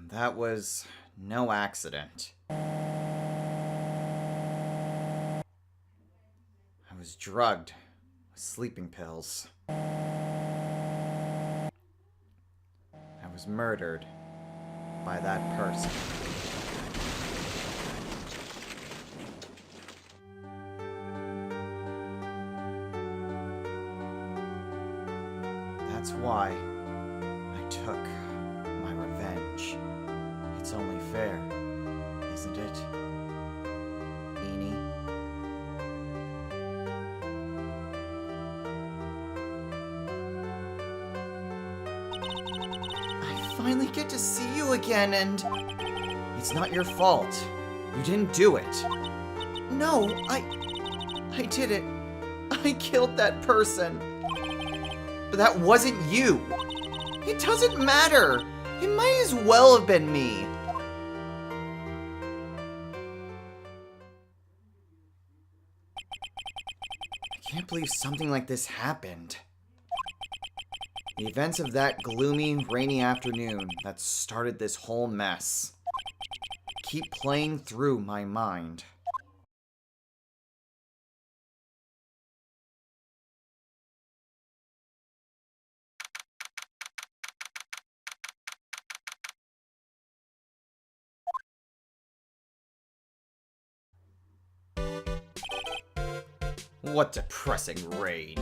That was no accident. I was drugged with sleeping pills. I was murdered by that person. That's why I took my revenge. It's only fair, isn't it, Beanie? I finally get to see you again, and it's not your fault. You didn't do it. No, I did it. I killed that person. But that wasn't you. It doesn't matter. It might as well have been me. I can't believe something like this happened. The events of that gloomy, rainy afternoon that started this whole mess keep playing through my mind. What depressing rain.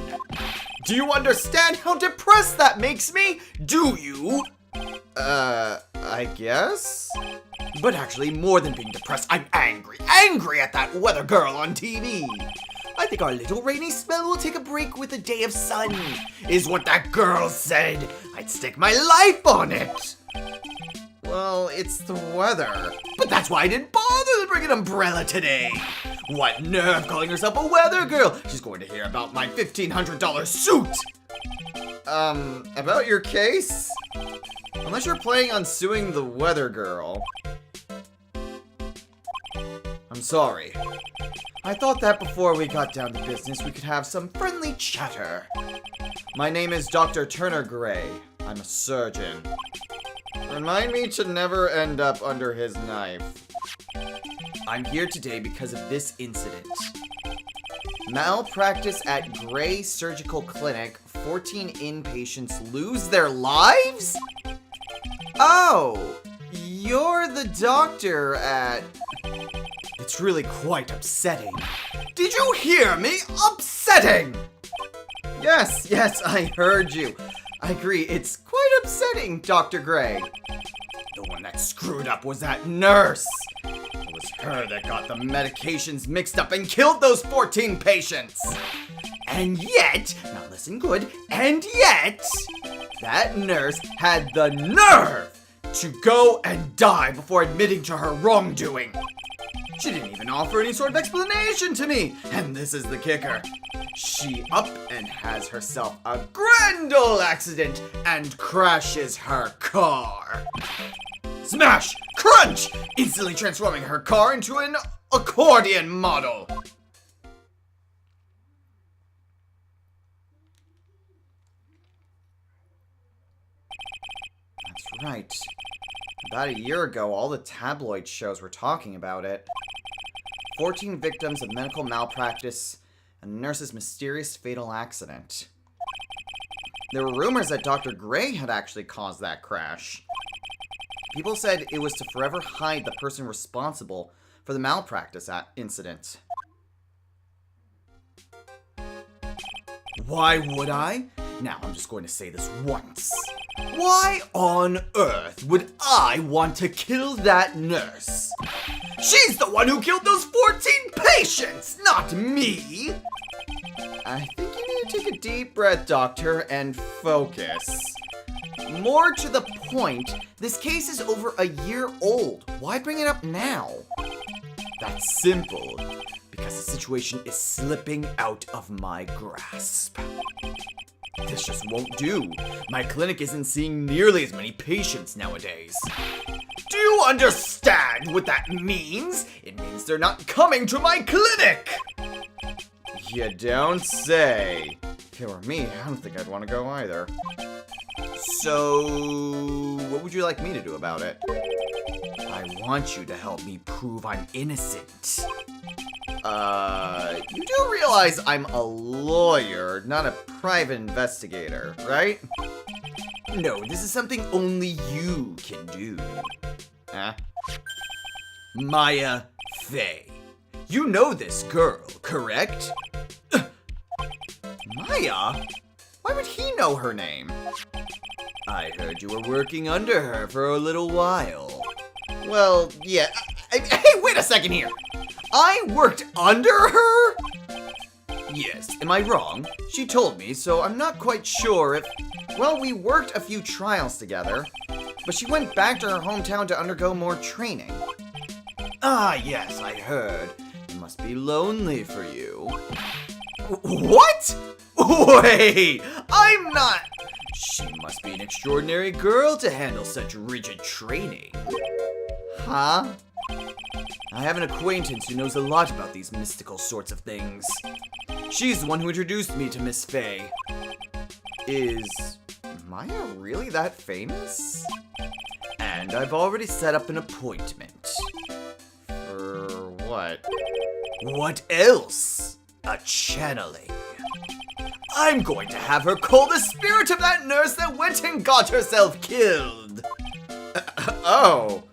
Do you understand how depressed that makes me? Do you? I guess? But actually, more than being depressed, I'm angry. Angry at that weather girl on TV. I think our little rainy spell will take a break with a day of sun, is what that girl said. I'd stake my life on it. Well, it's the weather. But that's why I didn't bother to bring an umbrella today. What nerve calling herself a weather girl? She's going to hear about my $1,500 suit. About your case? Unless you're planning on suing the weather girl. I'm sorry. I thought that before we got down to business, we could have some friendly chatter. My name is Dr. Turner Gray. I'm a surgeon. Remind me to never end up under his knife. I'm here today because of this incident. Malpractice at Gray Surgical Clinic. 14 inpatients lose their lives? Oh, you're the doctor at... It's really quite upsetting. Did you hear me? Upsetting! Yes, I heard you. I agree, it's quite upsetting, Dr. Gray. The one that screwed up was that nurse. It was her that got the medications mixed up and killed those 14 patients. And yet, now listen good, and yet, that nurse had the nerve to go and die before admitting to her wrongdoing. She didn't even offer any sort of explanation to me. And this is the kicker. She up and has herself a grand ol' accident and crashes her car. Smash! Crunch! Instantly transforming her car into an accordion model. That's right. About a year ago, all the tabloid shows were talking about it. 14 victims of medical malpractice and a nurse's mysterious fatal accident. There were rumors that Dr. Gray had actually caused that crash. People said it was to forever hide the person responsible for the malpractice incident. Why would I? Now, I'm just going to say this once. Why on earth would I want to kill that nurse? She's the one who killed those 14 patients, not me! I think you need to take a deep breath, Doctor, and focus. More to the point, this case is over a year old. Why bring it up now? That's simple, because the situation is slipping out of my grasp. This just won't do. My clinic isn't seeing nearly as many patients nowadays. Do you understand what that means? It means they're not coming to my clinic! You don't say. If it were me, I don't think I'd want to go either. So, what would would you like me to do about it? I want you to help me prove I'm innocent. You do realize I'm a lawyer, not a private investigator, right? No, this is something only you can do. Huh? Maya Fey. You know this girl, correct? Maya? Why would he know her name? I heard you were working under her for a little while. Well, yeah. Hey, wait a second here. I worked under her? Yes, am I wrong? She told me, so I'm not quite sure if... Well, we worked a few trials together, but she went back to her hometown to undergo more training. Ah, yes, I heard. It must be lonely for you. What? Wait, I'm not... She must be an extraordinary girl to handle such rigid training. Huh? I have an acquaintance who knows a lot about these mystical sorts of things. She's the one who introduced me to Miss Fey. Is Maya really that famous? And I've already set up an appointment. For what? What else? A channeling. I'm going to have her call the spirit of that nurse that went and got herself killed. Oh.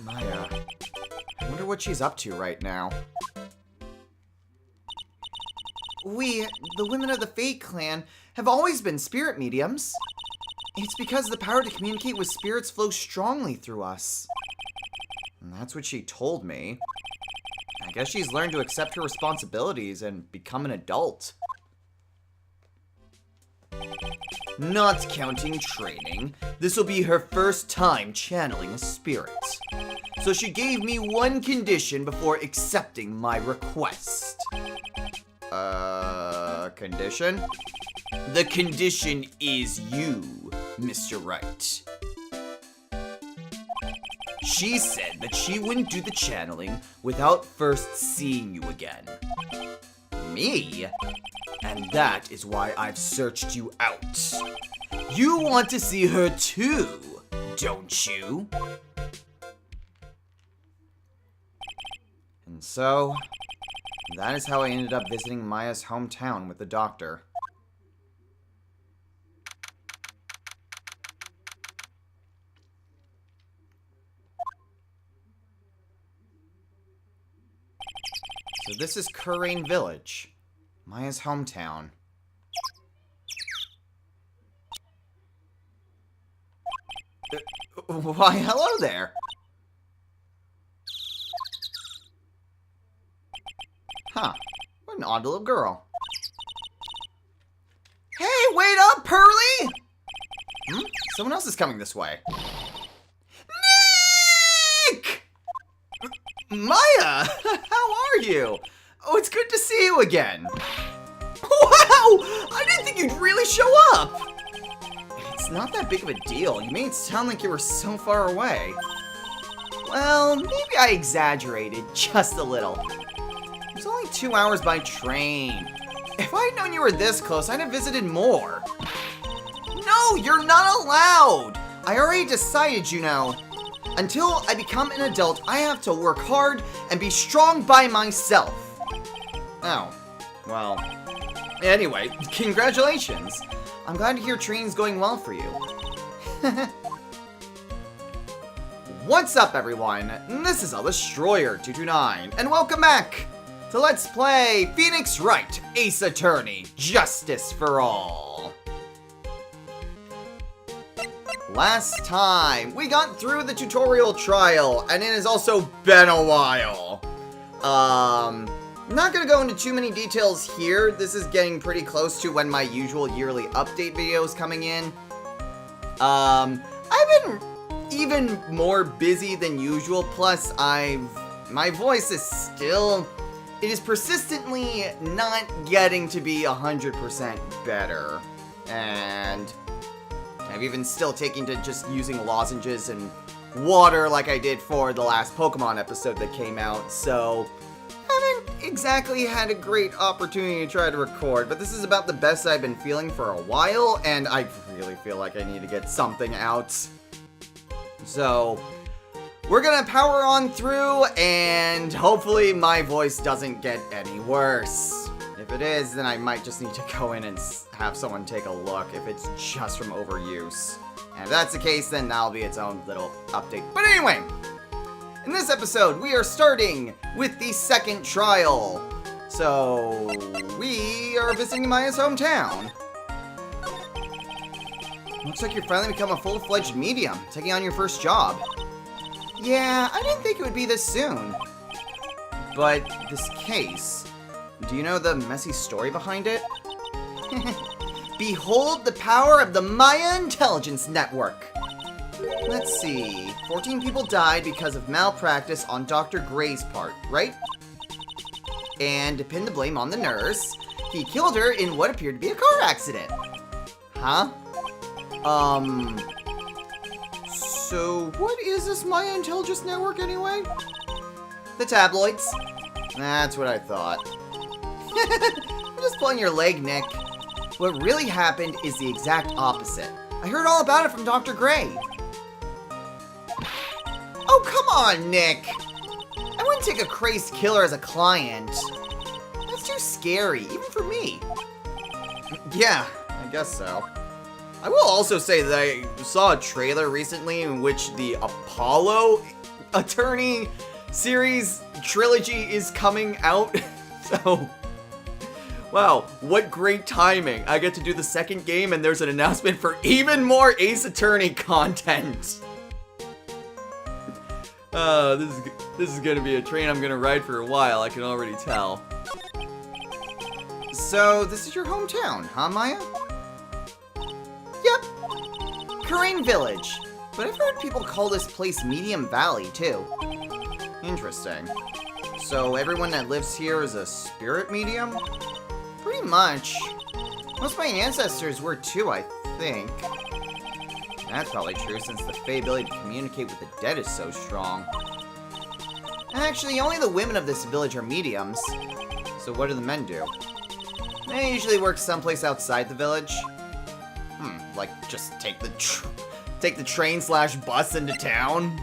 Maya. I wonder what she's up to right now. We, the women of the Fate clan, have always been spirit mediums. It's because the power to communicate with spirits flows strongly through us. And that's what she told me. I guess she's learned to accept her responsibilities and become an adult. Not counting training, this will be her first time channeling a spirit. So she gave me one condition before accepting my request. Condition? The condition is you, Mr. Wright. She said that she wouldn't do the channeling without first seeing you again. Me? And that is why I've searched you out. You want to see her too, don't you? And so, that is how I ended up visiting Maya's hometown with the doctor. So this is Kurain Village, Maya's hometown. Why, hello there. Huh, what an odd little girl. Hey, wait up, Pearly! Someone else is coming this way. Nick! Maya, how are you? Oh, it's good to see you again. Wow, I didn't think you'd really show up. It's not that big of a deal. You made it sound like you were so far away. Well, maybe I exaggerated just a little. It was only 2 hours by train. If I'd known you were this close, I'd have visited more. No, you're not allowed. I already decided, you know. Until I become an adult, I have to work hard and be strong by myself. Oh, well. Anyway, congratulations. I'm glad to hear training's going well for you. What's up, everyone? This is Destroyer229, and welcome back to Let's Play Phoenix Wright, Ace Attorney, Justice for All. Last time, we got through the tutorial trial, and it has also been a while. I'm not gonna go into too many details here. This is getting pretty close to when my usual yearly update video is coming in. I've been even more busy than usual, plus my voice is still, it is persistently not getting to be 100% better. And I've even still taken to just using lozenges and water like I did for the last Pokemon episode that came out, so haven't exactly had a great opportunity to try to record, but this is about the best I've been feeling for a while, and I really feel like I need to get something out. So, we're gonna power on through, and hopefully my voice doesn't get any worse. If it is, then I might just need to go in and have someone take a look if it's just from overuse. And if that's the case, then that'll be its own little update. But anyway, in this episode, we are starting with the second trial. So, we are visiting Maya's hometown. Looks like you've finally become a full-fledged medium, taking on your first job. Yeah, I didn't think it would be this soon. But this case, do you know the messy story behind it? Behold the power of the Maya Intelligence Network. Let's see, 14 people died because of malpractice on Dr. Gray's part, right? And to pin the blame on the nurse, he killed her in what appeared to be a car accident. Huh? So what is this Maya Intelligence Network anyway? The tabloids. That's what I thought. I'm just pulling your leg, Nick. What really happened is the exact opposite. I heard all about it from Dr. Gray. Oh, come on, Nick. I wouldn't take a crazed killer as a client. That's too scary, even for me. Yeah, I guess so. I will also say that I saw a trailer recently in which the Apollo Attorney series trilogy is coming out. So, wow, what great timing. I get to do the second game and there's an announcement for even more Ace Attorney content. This is gonna be a train I'm gonna ride for a while, I can already tell. So, this is your hometown, huh, Maya? Yep. Karain Village. But I've heard people call this place Medium Valley, too. Interesting. So, everyone that lives here is a spirit medium? Pretty much. Most of my ancestors were too, I think. That's probably true since the Fae ability to communicate with the dead is so strong. Actually, only the women of this village are mediums. So what do the men do? They usually work someplace outside the village. Like just take the train/bus into town?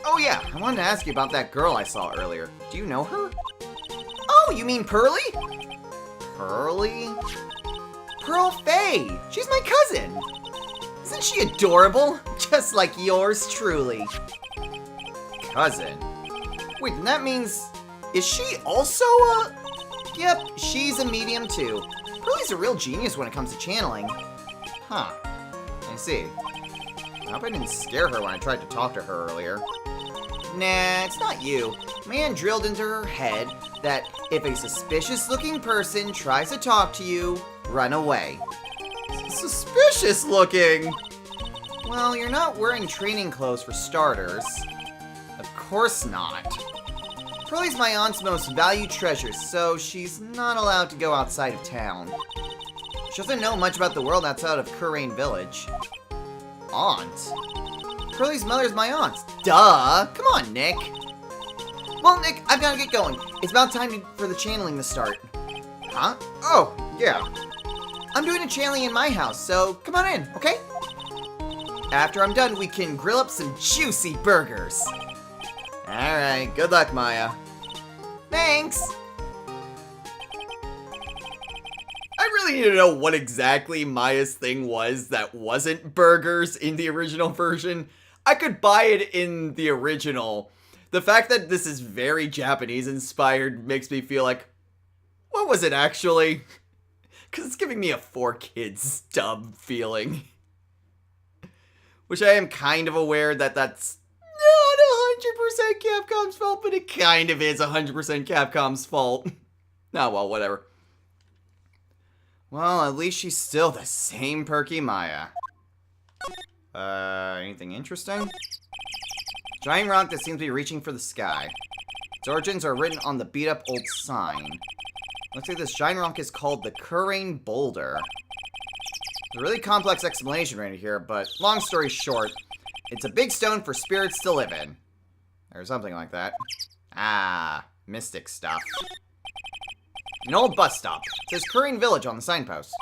Oh yeah, I wanted to ask you about that girl I saw earlier. Do you know her? Oh, you mean Pearly? Pearly? Pearl Faye! She's my cousin! Isn't she adorable? Just like yours truly. Cousin? Wait, then that means... Is she also a... Yep, she's a medium too. Pearly's a real genius when it comes to channeling. Huh. I see. I hope I didn't scare her when I tried to talk to her earlier. Nah, it's not you. Man drilled into her head that if a suspicious-looking person tries to talk to you, run away. Suspicious looking? Well, you're not wearing training clothes for starters. Of course not. Pearly's my aunt's most valued treasure, so she's not allowed to go outside of town. She doesn't know much about the world outside of Karain Village. Aunt? Pearly's mother's my aunt. Duh! Come on, Nick. Well, Nick, I've got to get going. It's about time for the channeling to start. Huh? Oh, yeah. I'm doing a channeling in my house, so come on in, okay? After I'm done, we can grill up some juicy burgers. Alright, good luck, Maya. Thanks! I really need to know what exactly Maya's thing was that wasn't burgers in the original version. I could buy it in the original. The fact that this is very Japanese inspired makes me feel like, what was it actually? Because it's giving me a 4Kids dub feeling. Which I am kind of aware that that's not 100% Capcom's fault, but it kind of is 100% Capcom's fault. Oh, well, whatever. Well, at least she's still the same perky Maya. Anything interesting? Giant rock that seems to be reaching for the sky. Its origins are written on the beat-up old sign. Looks like this giant rock is called the Karain Boulder. It's a really complex explanation right here, but long story short, it's a big stone for spirits to live in. Or something like that. Ah, mystic stuff. An old bus stop. It says Korean Village on the signpost.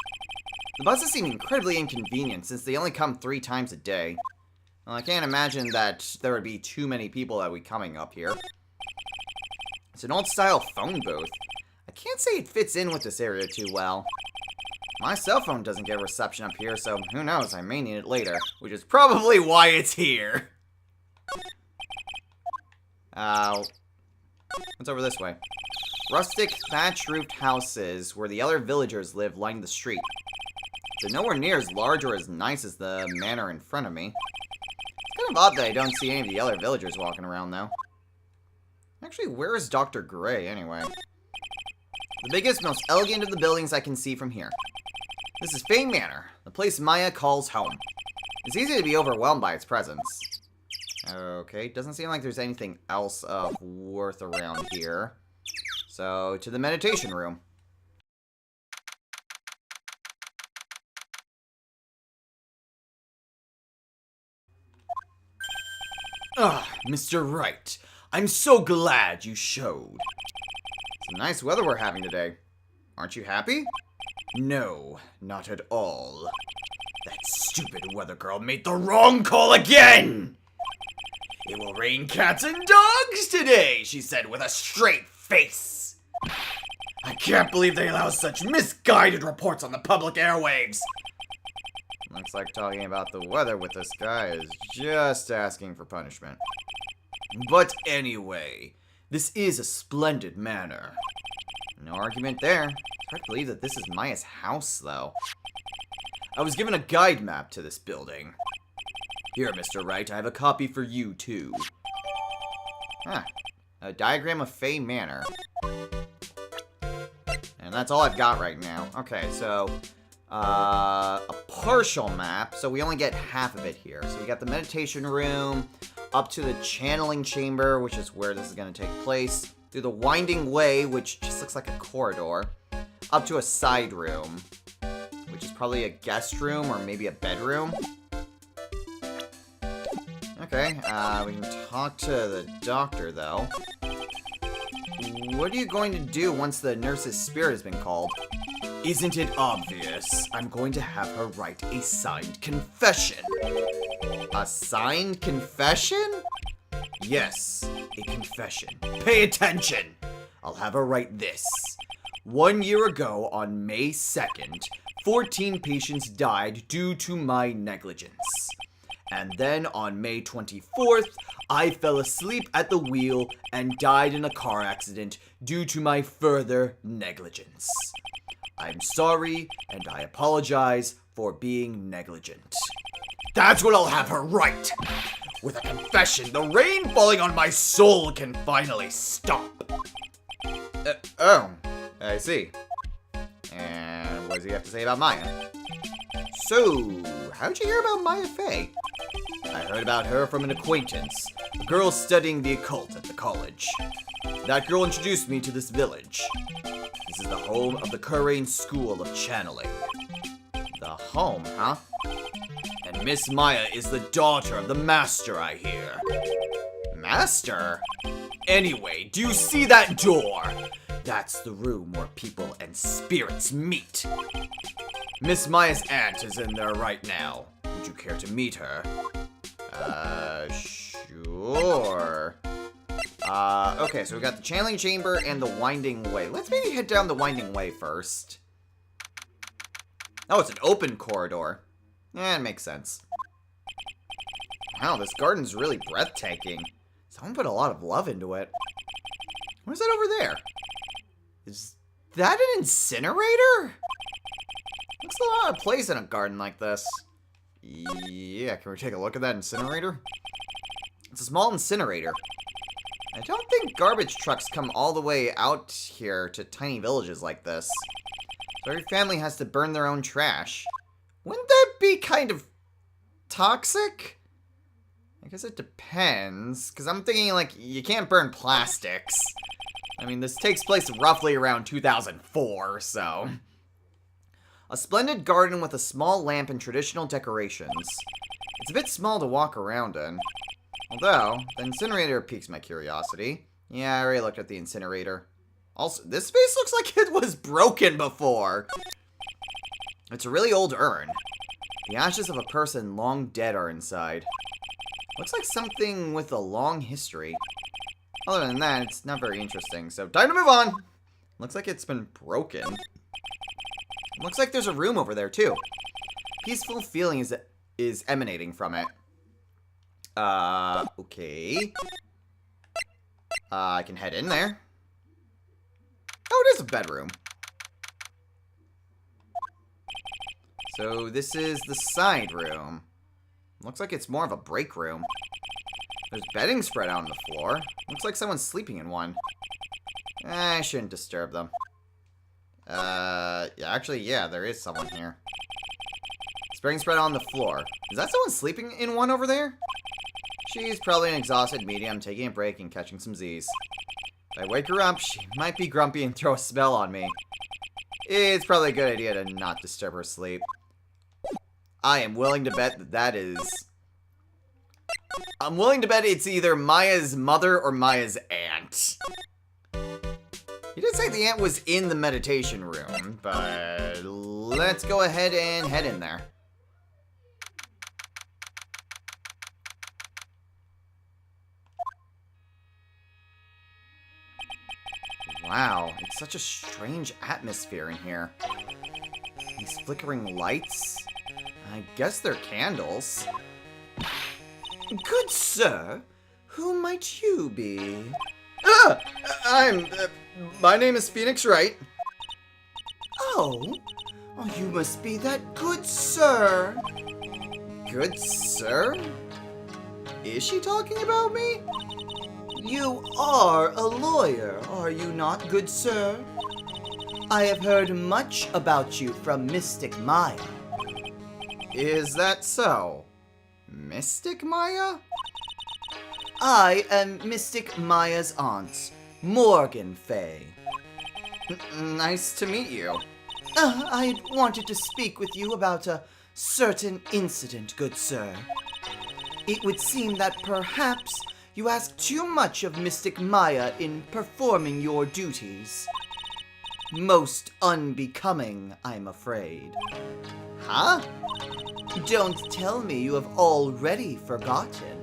The buses seem incredibly inconvenient since they only come 3 times a day. Well, I can't imagine that there would be too many people that would be coming up here. It's an old-style phone booth. I can't say it fits in with this area too well. My cell phone doesn't get reception up here, so who knows, I may need it later. Which is probably why it's here. What's over this way? Rustic, thatch-roofed houses where the other villagers live line the street. They're nowhere near as large or as nice as the manor in front of me. It's kind of odd that I don't see any of the other villagers walking around, though. Actually, where is Dr. Gray, anyway? The biggest, most elegant of the buildings I can see from here. This is Fame Manor, the place Maya calls home. It's easy to be overwhelmed by its presence. Okay, doesn't seem like there's anything else of worth around here. So, to the meditation room. Ah, Mr. Wright, I'm so glad you showed. Some nice weather we're having today. Aren't you happy? No, not at all. That stupid weather girl made the wrong call again! It will rain cats and dogs today, she said with a straight face. I can't believe they allow such misguided reports on the public airwaves. Looks like talking about the weather with this guy is just asking for punishment. But anyway, this is a splendid manor. No argument there. It's hard to believe that this is Maya's house, though. I was given a guide map to this building. Here, Mr. Wright, I have a copy for you, too. Ah, a diagram of Fay Manor. And that's all I've got right now. Okay, so... a partial map, so we only get half of it here. So we got the meditation room, up to the channeling chamber, which is where this is going to take place, through the winding way, which just looks like a corridor, up to a side room, which is probably a guest room or maybe a bedroom. Okay, we can talk to the doctor, though. What are you going to do once the nurse's spirit has been called? Isn't it obvious? I'm going to have her write a signed confession. A signed confession? Yes, a confession. Pay attention! I'll have her write this. 1 year ago, on May 2nd, 14 patients died due to my negligence. And then on May 24th, I fell asleep at the wheel and died in a car accident due to my further negligence. I'm sorry, and I apologize for being negligent. That's what I'll have her write! With a confession, the rain falling on my soul can finally stop. Oh, I see. And what does he have to say about Maya? So, how'd you hear about Maya Fey? I heard about her from an acquaintance, a girl studying the occult at the college. That girl introduced me to this village. This is the home of the Kurain School of Channeling. The home, huh? And Miss Maya is the daughter of the master, I hear. Master? Anyway, do you see that door? That's the room where people and spirits meet. Miss Maya's aunt is in there right now. Would you care to meet her? Sure. Okay, so we got the channeling chamber and the winding way. Let's maybe head down the winding way first. Oh, it's an open corridor. Yeah, it makes sense. Wow, this garden's really breathtaking. Someone put a lot of love into it. What is that over there? Is that an incinerator? Looks a lot of place in a garden like this. Yeah, can we take a look at that incinerator? It's a small incinerator. I don't think garbage trucks come all the way out here to tiny villages like this. So every family has to burn their own trash. Wouldn't that be kind of toxic? I guess it depends, because I'm thinking, like, you can't burn plastics. I mean, this takes place roughly around 2004, so... A splendid garden with a small lamp and traditional decorations. It's a bit small to walk around in. Although, the incinerator piques my curiosity. Yeah, I already looked at the incinerator. Also, this face looks like it was broken before. It's a really old urn. The ashes of a person long dead are inside. Looks like something with a long history. Other than that, it's not very interesting, so time to move on! Looks like it's been broken. Looks like there's a room over there, too. Peaceful feeling is emanating from it. Okay. I can head in there. Oh, it is a bedroom. So this is the side room. Looks like it's more of a break room. There's bedding spread out on the floor. Looks like someone's sleeping in one. I shouldn't disturb them. Yeah, actually, yeah, there is someone here. Bedding spread on the floor. Is that someone sleeping in one over there? She's probably an exhausted medium, taking a break and catching some Z's. If I wake her up, she might be grumpy and throw a spell on me. It's probably a good idea to not disturb her sleep. I am willing to bet that is... I'm willing to bet it's either Maya's mother or Maya's aunt. You did say the aunt was in the meditation room, but let's go ahead and head in there. Wow, it's such a strange atmosphere in here. These flickering lights? I guess they're candles. Good sir, who might you be? My name is Phoenix Wright. Oh, you must be that good sir. Good sir? Is she talking about me? You are a lawyer, are you not, good sir? I have heard much about you from Mystic Maya. Is that so? Mystic Maya? I am Mystic Maya's aunt, Morgan Fay. Nice to meet you. I wanted to speak with you about a certain incident, good sir. It would seem that perhaps you ask too much of Mystic Maya in performing your duties. Most unbecoming, I'm afraid. Huh? Don't tell me you have already forgotten.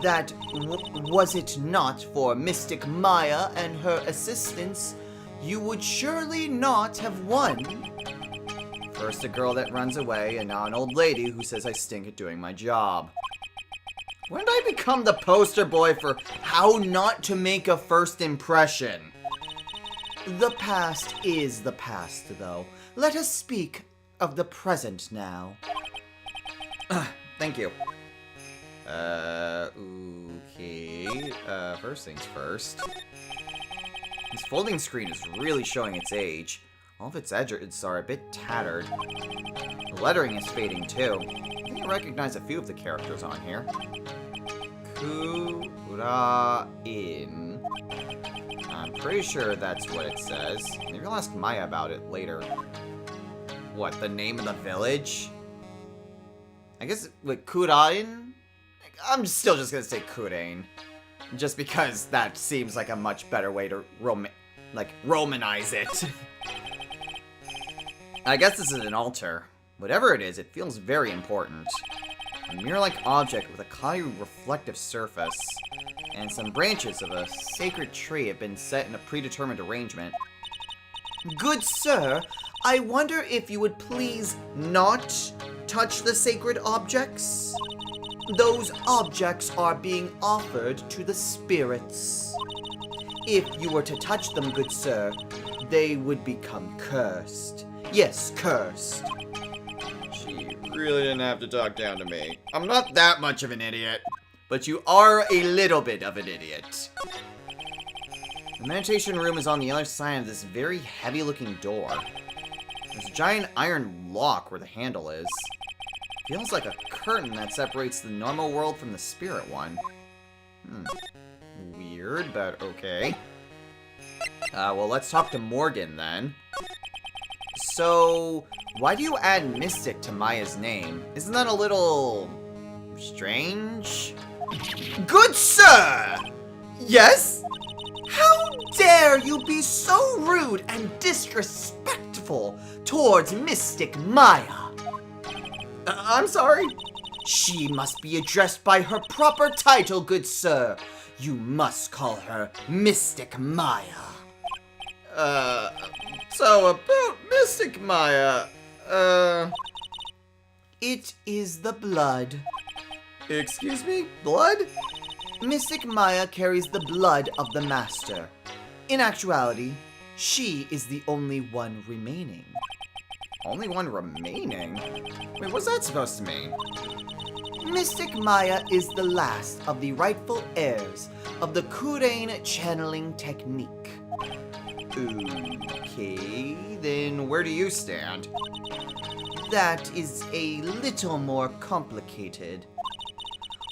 That was it not for Mystic Maya and her assistants, you would surely not have won. First a girl that runs away, and now an old lady who says I stink at doing my job. When did I become the poster boy for how not to make a first impression? The past is the past, though. Let us speak of the present now. Thank you. Okay. First things first. This folding screen is really showing its age. All of its edges are a bit tattered. The lettering is fading, too. I think I recognize a few of the characters on here. Kurain. I'm pretty sure that's what it says. Maybe I'll ask Maya about it later. What, the name of the village? I guess, like, Kurain? I'm still just gonna say Kurain. Just because that seems like a much better way to Romanize it. I guess this is an altar. Whatever it is, it feels very important. A mirror-like object with a cloudy reflective surface, and some branches of a sacred tree have been set in a predetermined arrangement. Good sir, I wonder if you would please not touch the sacred objects? Those objects are being offered to the spirits. If you were to touch them, good sir, they would become cursed. Yes, cursed. She really didn't have to talk down to me. I'm not that much of an idiot, but you are a little bit of an idiot. The meditation room is on the other side of this very heavy-looking door. There's a giant iron lock where the handle is. Feels like a curtain that separates the normal world from the spirit one. Weird, but okay. Well, let's talk to Morgan, then. So, why do you add Mystic to Maya's name? Isn't that a little... strange? Good sir! Yes? How dare you be so rude and disrespectful towards Mystic Maya? I'm sorry. She must be addressed by her proper title, good sir. You must call her Mystic Maya. So about Mystic Maya, It is the blood. Excuse me? Blood? Mystic Maya carries the blood of the Master. In actuality, she is the only one remaining. Only one remaining? Wait, what's that supposed to mean? Mystic Maya is the last of the rightful heirs of the Kurain channeling technique. Okay, then where do you stand? That is a little more complicated.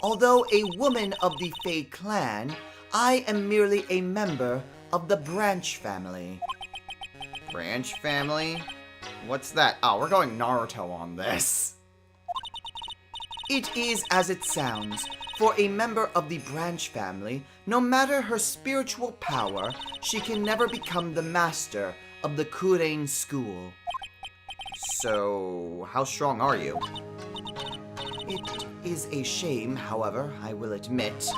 Although a woman of the Fae clan, I am merely a member of the Branch family. Branch family? What's that? Oh, we're going Naruto on this. It is as it sounds. For a member of the Branch family, no matter her spiritual power, she can never become the master of the Kurain school. So, how strong are you? It is a shame, however, I will admit.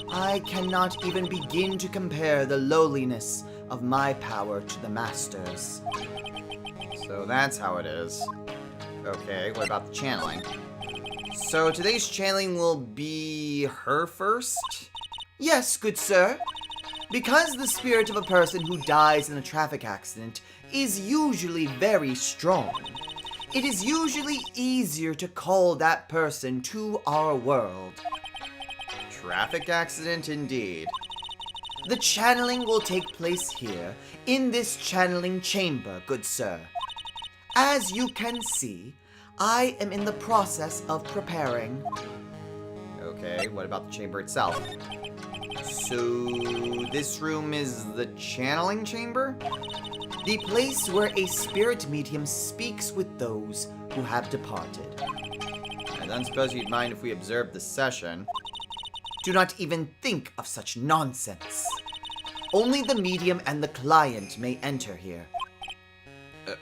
I cannot even begin to compare the lowliness of my power to the Master's. So that's how it is. Okay, what about the channeling? So today's channeling will be her first? Yes, good sir. Because the spirit of a person who dies in a traffic accident is usually very strong, it is usually easier to call that person to our world. Traffic accident indeed. The channeling will take place here, in this channeling chamber, good sir. As you can see, I am in the process of preparing. Okay, what about the chamber itself? So, this room is the channeling chamber? The place where a spirit medium speaks with those who have departed. I don't suppose you'd mind if we observed the session. Do not even think of such nonsense. Only the medium and the client may enter here.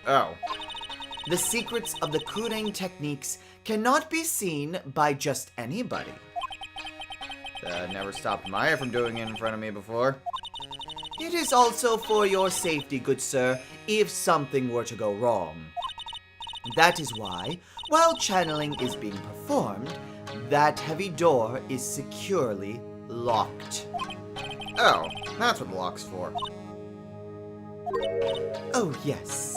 Oh. The secrets of the Kurain techniques cannot be seen by just anybody. That never stopped Maya from doing it in front of me before. It is also for your safety, good sir, if something were to go wrong. That is why, while channeling is being performed, that heavy door is securely locked. Oh, that's what the lock's for. Oh, yes.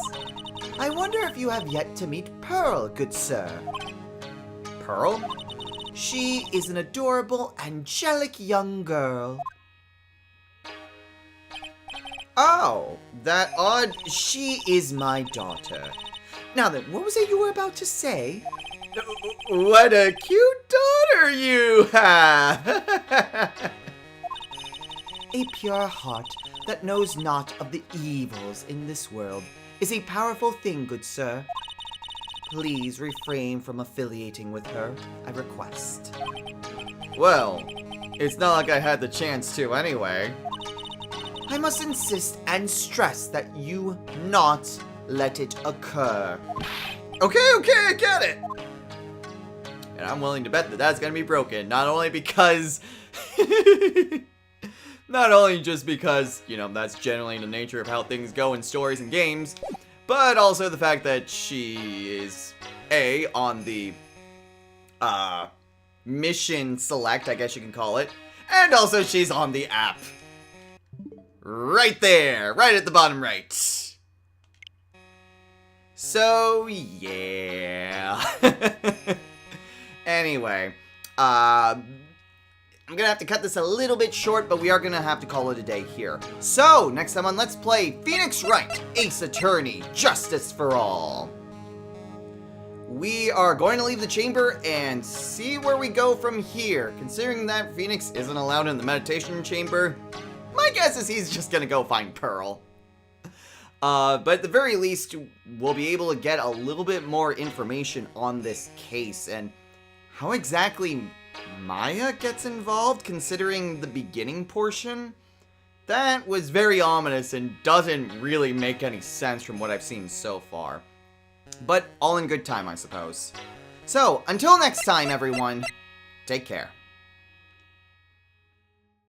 I wonder if you have yet to meet Pearl, good sir. Pearl? She is an adorable, angelic young girl. Oh, that odd... She is my daughter. Now then, what was it you were about to say? What a cute daughter you have! A pure heart that knows not of the evils in this world is a powerful thing, good sir. Please refrain from affiliating with her, I request. Well, it's not like I had the chance to anyway. I must insist and stress that you not let it occur. Okay, I get it! And I'm willing to bet that that's gonna be broken, not only because... Not only just because, you know, that's generally the nature of how things go in stories and games, but also the fact that she is, A, on the, mission select, I guess you can call it, and also she's on the app. Right there, right at the bottom right. So, yeah. Anyway, I'm gonna have to cut this a little bit short, but we are gonna have to call it a day here. So, next time on Let's Play Phoenix Wright, Ace Attorney, Justice for All. We are going to leave the chamber and see where we go from here. Considering that Phoenix isn't allowed in the meditation chamber, my guess is he's just gonna go find Pearl. But at the very least, we'll be able to get a little bit more information on this case and how exactly Maya gets involved, considering the beginning portion? That was very ominous and doesn't really make any sense from what I've seen so far. But all in good time, I suppose. So, until next time, everyone, take care.